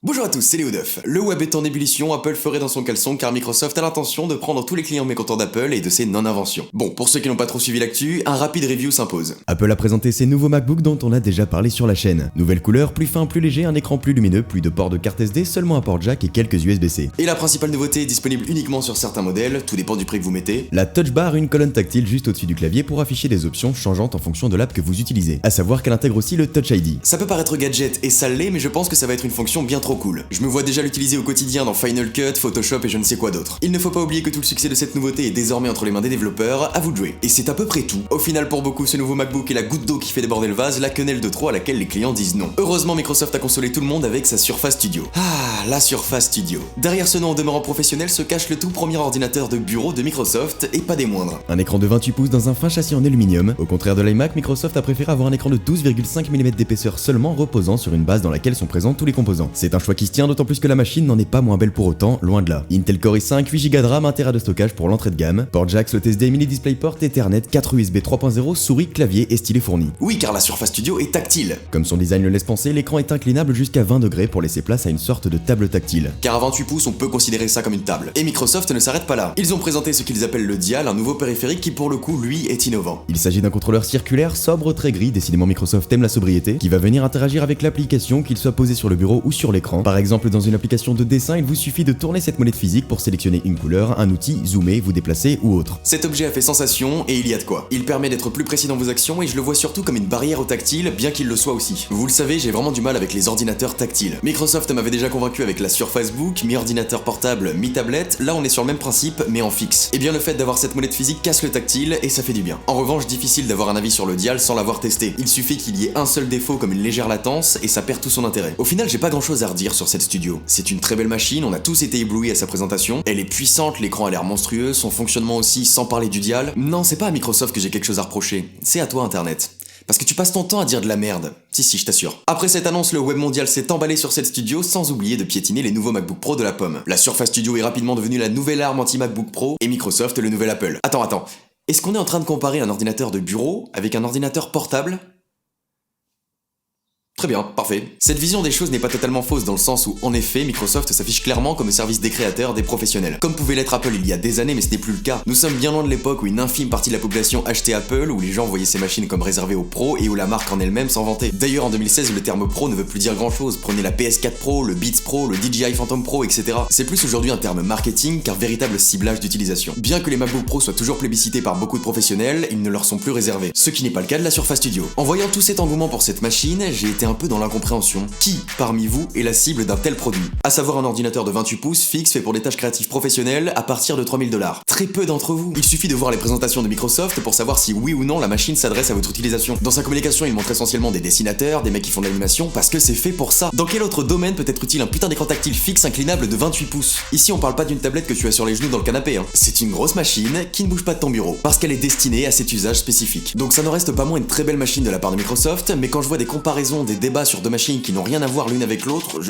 Bonjour à tous, c'est Léo Duff. Le web est en ébullition, Apple ferait dans son caleçon car Microsoft a l'intention de prendre tous les clients mécontents d'Apple et de ses non-inventions. Bon, pour ceux qui n'ont pas trop suivi l'actu, un rapide review s'impose. Apple a présenté ses nouveaux MacBook dont on a déjà parlé sur la chaîne. Nouvelle couleur, plus fin, plus léger, un écran plus lumineux, plus de ports de carte SD, seulement un port jack et quelques USB-C. Et la principale nouveauté est disponible uniquement sur certains modèles, tout dépend du prix que vous mettez. La Touch Bar, une colonne tactile juste au-dessus du clavier pour afficher des options changeantes en fonction de l'app que vous utilisez. À savoir qu'elle intègre aussi le Touch ID. Ça peut paraître gadget et ça l'est, mais je pense que ça va être une fonction bien trop cool. Je me vois déjà l'utiliser au quotidien dans Final Cut, Photoshop et je ne sais quoi d'autre. Il ne faut pas oublier que tout le succès de cette nouveauté est désormais entre les mains des développeurs, à vous de jouer. Et c'est à peu près tout. Au final, pour beaucoup, ce nouveau MacBook est la goutte d'eau qui fait déborder le vase, la quenelle de trop à laquelle les clients disent non. Heureusement, Microsoft a consolé tout le monde avec sa Surface Studio. Ah, la Surface Studio. Derrière ce nom en demeurant professionnel se cache le tout premier ordinateur de bureau de Microsoft, et pas des moindres. Un écran de 28 pouces dans un fin châssis en aluminium. Au contraire de l'iMac, Microsoft a préféré avoir un écran de 12,5 mm d'épaisseur seulement reposant sur une base dans laquelle sont présents tous les composants. C'est un choix qui se tient d'autant plus que la machine n'en est pas moins belle pour autant, loin de là. Intel Core i5, 8 Go de RAM, 1 Tera de stockage pour l'entrée de gamme, port jack, slot SD, mini DisplayPort, Ethernet, 4 USB 3.0, souris, clavier et stylet fourni. Oui, car la Surface Studio est tactile. Comme son design le laisse penser, l'écran est inclinable jusqu'à 20 degrés pour laisser place à une sorte de table tactile. Car à 28 pouces, on peut considérer ça comme une table. Et Microsoft ne s'arrête pas là. Ils ont présenté ce qu'ils appellent le Dial, un nouveau périphérique qui pour le coup, lui, est innovant. Il s'agit d'un contrôleur circulaire, sobre, très gris, décidément Microsoft aime la sobriété, qui va venir interagir avec l'application, qu'il soit posé sur le bureau ou sur l'écran. Par exemple, dans une application de dessin, il vous suffit de tourner cette molette physique pour sélectionner une couleur, un outil, zoomer, vous déplacer ou autre. Cet objet a fait sensation et il y a de quoi. Il permet d'être plus précis dans vos actions et je le vois surtout comme une barrière au tactile, bien qu'il le soit aussi. Vous le savez, j'ai vraiment du mal avec les ordinateurs tactiles. Microsoft m'avait déjà convaincu avec la Surface Book, mi-ordinateur portable, mi-tablette, là on est sur le même principe mais en fixe. Et bien le fait d'avoir cette molette physique casse le tactile et ça fait du bien. En revanche, difficile d'avoir un avis sur le Dial sans l'avoir testé. Il suffit qu'il y ait un seul défaut comme une légère latence et ça perd tout son intérêt. Au final, j'ai pas grand chose à redire sur cette studio. C'est une très belle machine, on a tous été éblouis à sa présentation. Elle est puissante, l'écran a l'air monstrueux, son fonctionnement aussi, sans parler du Dial. Non, c'est pas à Microsoft que j'ai quelque chose à reprocher, c'est à toi Internet. Parce que tu passes ton temps à dire de la merde. Si, je t'assure. Après cette annonce, le web mondial s'est emballé sur cette studio sans oublier de piétiner les nouveaux MacBook Pro de la pomme. La Surface Studio est rapidement devenue la nouvelle arme anti-MacBook Pro et Microsoft le nouvel Apple. Attends. Est-ce qu'on est en train de comparer un ordinateur de bureau avec un ordinateur portable ? Très bien, parfait. Cette vision des choses n'est pas totalement fausse dans le sens où, en effet, Microsoft s'affiche clairement comme le service des créateurs, des professionnels. Comme pouvait l'être Apple il y a des années, mais ce n'est plus le cas. Nous sommes bien loin de l'époque où une infime partie de la population achetait Apple, où les gens voyaient ces machines comme réservées aux pros et où la marque en elle-même s'en vantait. D'ailleurs, en 2016, le terme pro ne veut plus dire grand-chose. Prenez la PS4 Pro, le Beats Pro, le DJI Phantom Pro, etc. C'est plus aujourd'hui un terme marketing qu'un véritable ciblage d'utilisation. Bien que les MacBook Pro soient toujours plébiscités par beaucoup de professionnels, ils ne leur sont plus réservés. Ce qui n'est pas le cas de la Surface Studio. En voyant tout cet engouement pour cette machine, j'ai été un peu dans l'incompréhension. Qui, parmi vous, est la cible d'un tel produit? À savoir un ordinateur de 28 pouces fixe fait pour des tâches créatives professionnelles à partir de 3000 $. Très peu d'entre vous. Il suffit de voir les présentations de Microsoft pour savoir si oui ou non la machine s'adresse à votre utilisation. Dans sa communication, il montre essentiellement des dessinateurs, des mecs qui font de l'animation, parce que c'est fait pour ça. Dans quel autre domaine peut être utile un putain d'écran tactile fixe inclinable de 28 pouces? Ici, on parle pas d'une tablette que tu as sur les genoux dans le canapé, hein. C'est une grosse machine qui ne bouge pas de ton bureau, parce qu'elle est destinée à cet usage spécifique. Donc ça ne reste pas moins une très belle machine de la part de Microsoft, mais quand je vois des comparaisons, des débats sur deux machines qui n'ont rien à voir l'une avec l'autre,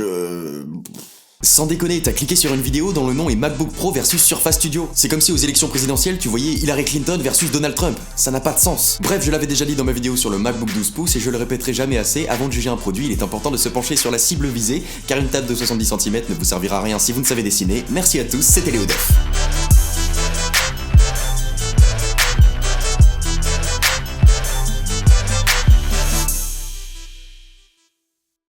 Sans déconner, t'as cliqué sur une vidéo dont le nom est MacBook Pro versus Surface Studio. C'est comme si aux élections présidentielles, tu voyais Hillary Clinton versus Donald Trump. Ça n'a pas de sens. Bref, je l'avais déjà dit dans ma vidéo sur le MacBook 12 pouces et je le répéterai jamais assez, avant de juger un produit, il est important de se pencher sur la cible visée, car une table de 70 cm ne vous servira à rien si vous ne savez dessiner. Merci à tous, c'était Léo Duff.